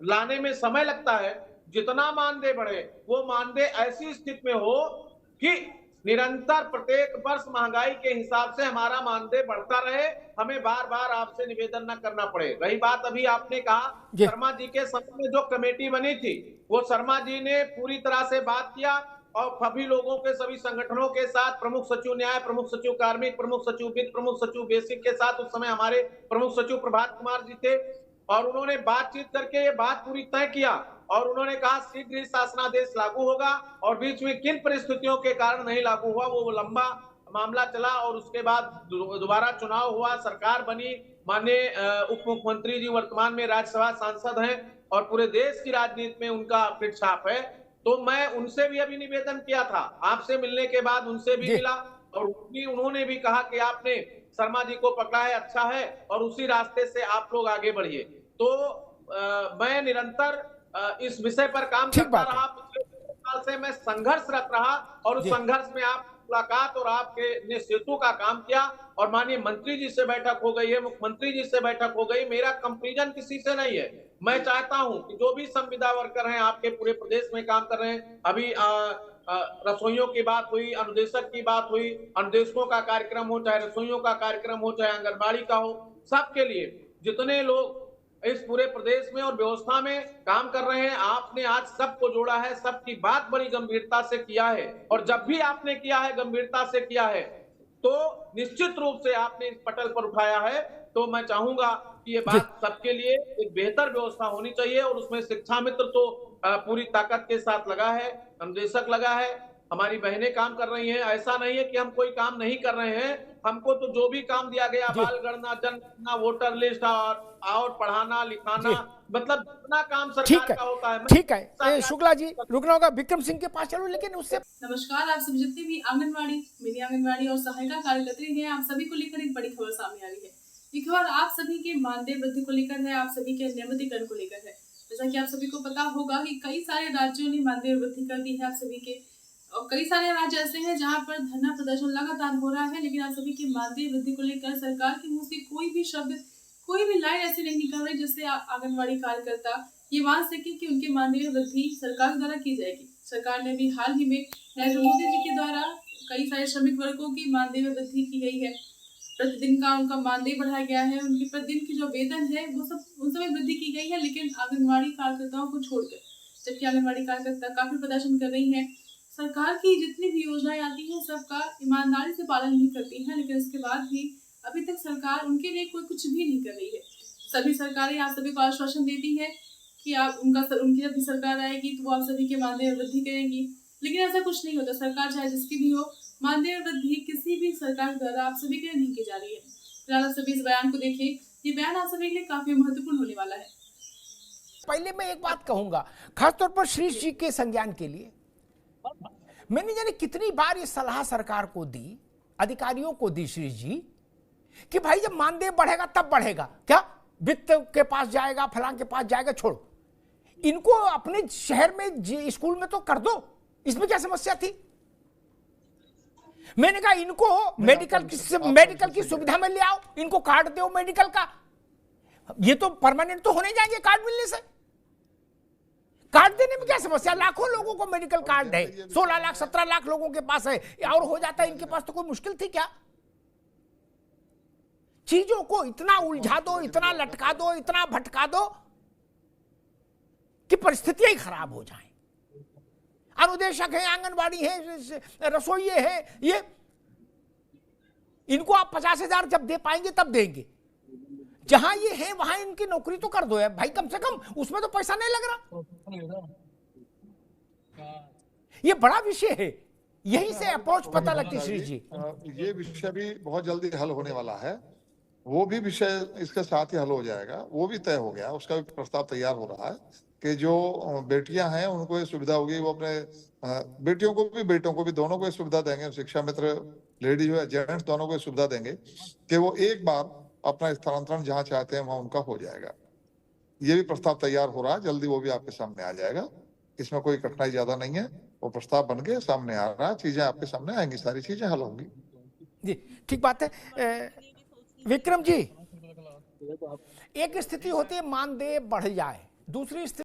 लाने में समय लगता है, जितना मानदेय बढ़े वो मानदेय ऐसी स्थिति में हो कि निरंतर प्रत्येक वर्ष महंगाई के हिसाब से हमारा मानदेय बढ़ता रहे, हमें बार बार आपसे निवेदन न करना पड़े। रही बात अभी आपने कहा शर्मा जी के समय में जो कमेटी बनी थी, वो शर्मा जी ने पूरी तरह से बात किया और सभी लोगों के, सभी संगठनों के साथ, प्रमुख सचिव न्याय, प्रमुख सचिव कार्मिक, प्रमुख सचिव वित्त, प्रमुख सचिव बेसिक के साथ, उस समय हमारे प्रमुख सचिव प्रभात कुमार जी थे, और उन्होंने बातचीत करके ये बात पूरी तय किया और उन्होंने कहा शीघ्र ही शासनादेश लागू होगा, और बीच में किन परिस्थितियों के कारण नहीं लागू हुआ वो लंबा मामला चला, और उसके बाद दोबारा चुनाव हुआ, सरकार बनी, माननीय उप मुख्यमंत्री जी वर्तमान में राज्यसभा सांसद हैं और पूरे देश की राजनीति में उनका फिट छाप है। तो मैं उनसे भी अभी निवेदन किया था, आपसे मिलने के बाद उनसे भी मिला, और उन्होंने भी कहा कि आपने शर्मा जी को पकड़ा है, अच्छा है, और उसी रास्ते से आप लोग आगे बढ़िए। तो मैं निरंतर इस विषय पर काम करता रहा, पिछले 2 साल से मैं संघर्षरत रहा, और उस संघर्ष में आप मुलाकात और आपके ने सेतु का काम किया, और माननीय मंत्री जी से बैठक हो गई है, मुख्यमंत्री जी से बैठक हो गई। मेरा कंपैरिजन किसी से नहीं है। मैं चाहता हूं कि जो भी संविदा वर्कर हैं आपके पूरे प्रदेश में काम कर रहे हैं, अभी रसोइयों की बात हुई, अनुदेशक की बात हुई, अनुदेशकों का कार्यक्रम हो, चाहे रसोइयों का कार्यक्रम हो, चाहे आंगनबाड़ी का हो, सबके लिए जितने लोग इस पूरे प्रदेश में और व्यवस्था में काम कर रहे हैं, आपने आज सबको जोड़ा है, सबकी बात बड़ी गंभीरता से किया है, और जब भी आपने किया है गंभीरता से किया है तो निश्चित रूप से आपने इस पटल पर उठाया है। तो मैं चाहूंगा कि ये बात सबके लिए एक बेहतर व्यवस्था होनी चाहिए, और उसमें शिक्षा मित्र तो पूरी ताकत के साथ लगा है, अनुदेशक लगा है, हमारी बहनें काम कर रही हैं। ऐसा नहीं है कि हम कोई काम नहीं कर रहे हैं, हमको तो जो भी काम दिया गया, बाल गणना, जनगणना, वोटर लिस्ट और पढ़ाना लिखाना, मतलब जितना काम सरकार का होता है। ठीक है शुक्ला जी, रुकना होगा, विक्रम सिंह के पास चलो, लेकिन उससे नमस्कार, आप सभी जितने भी आंगनवाड़ी, मिनी आंगनवाड़ी और सहायिका कार्यकर्त्री हैं, आप सभी को लेकर एक बड़ी खबर सामने आ रही है। ये खबर आप सभी के मानदेय वृद्धि को लेकर है, आप सभी के नियमितीकरण को लेकर है। जैसा कि आप सभी को पता होगा कि कई सारे राज्यों ने मानदेय वृद्धि कर दी है आप सभी के, और कई सारे राज्य ऐसे हैं जहां पर धरना प्रदर्शन लगातार हो रहा है, लेकिन आप सभी की मानदेय वृद्धि को लेकर सरकार के मुंह से कोई भी शब्द, कोई भी लाइन ऐसी नहीं निकल रही जिससे आंगनवाड़ी कार्यकर्ता ये मान सके कि उनके मानदेय वृद्धि सरकार द्वारा की जाएगी। सरकार ने भी हाल ही में नरेंद्र मोदी जी के द्वारा कई सारे श्रमिक वर्गों की मानदेय में वृद्धि की गई है, प्रतिदिन का उनका मानदेय बढ़ाया गया है, उनकी प्रतिदिन की जो वेतन है वो सब उन समय वृद्धि की गई है, लेकिन आंगनवाड़ी कार्यकर्ताओं को छोड़कर, जबकि आंगनवाड़ी कार्यकर्ता काफी प्रदर्शन कर रही है, सरकार की जितनी भी योजनाएं आती है सबका ईमानदारी से पालन नहीं करती है, लेकिन इसके बाद भी अभी तक सरकार उनके लिए कोई कुछ भी नहीं कर रही है। सभी सरकारें आप सभी को आश्वासन देती है कि आप उनकी जब भी सरकार आएगी तो वो आप सभी के मानदेय में वृद्धि करेंगी, लेकिन ऐसा कुछ नहीं होता। सरकार चाहे जिसकी भी हो, मानदेय वृद्धि किसी भी सरकार द्वारा आप सभी के लिए नहीं की जा रही है। फिलहाल आप सभी इस बयान को देखें, ये बयान आप सभी के लिए काफी महत्वपूर्ण होने वाला है। पहले मैं एक बात कहूंगा, खासतौर पर श्री जी के संज्ञान के लिए, मैंने जाने कितनी बार ये सलाह सरकार को दी, अधिकारियों को दी श्री जी, कि भाई जब मानदेय बढ़ेगा तब बढ़ेगा, क्या वित्त के पास जाएगा, फलां के पास जाएगा, छोड़ो, इनको अपने शहर में स्कूल में तो कर दो, इसमें क्या समस्या थी। मैंने कहा इनको मेडिकल की सुविधा में ले आओ, इनको कार्ड दो मेडिकल का, ये तो परमानेंट तो होने जाएंगे कार्ड मिलने से, कार्ड देने में क्या समस्या, लाखों लोगों को मेडिकल कार्ड है, 16 लाख 17 लाख लोगों के पास है, और हो जाता है, इनके पास तो कोई मुश्किल थी क्या। चीजों को इतना उलझा दो, इतना लटका दो, इतना भटका दो कि परिस्थितियां ही खराब हो जाएं। अनुदेशक है, आंगनबाड़ी है, रसोइये है, ये इनको आप 50,000 जब दे पाएंगे तब देंगे, जहां ये है वहां इनकी नौकरी तो कर दो यार भाई, कम से कम उसमें तो पैसा नहीं लग रहा। ये बड़ा विषय है, यहीं से अप्रोच पता लगती श्री जी। ये विषय भी बहुत जल्दी हल होने वाला है, वो भी विषय इसके साथ ही हल हो जाएगा, वो भी तय हो गया, उसका भी प्रस्ताव तैयार हो रहा है कि जो बेटियां हैं उनको ये सुविधा होगी, वो अपने बेटियों को भी बेटों को भी दोनों को ये सुविधा देंगे, शिक्षा मित्र लेडीज या जेंट्स दोनों को ये सुविधा देंगे कि वो एक बार अपना स्थानांतरण जहां चाहते हैं वहां उनका हो जाएगा। ये भी प्रस्ताव तैयार हो रहा है, जल्दी वो भी आपके सामने आ जाएगा, इसमें कोई कठिनाई ज्यादा नहीं है, वो प्रस्ताव बन के सामने आ रहा है, चीजें आपके सामने आएंगी, सारी चीजें हल होंगी। जी ठीक बात है। विक्रम जी, एक स्थिति होती है मानदेय बढ़ जाए, दूसरी स्थिति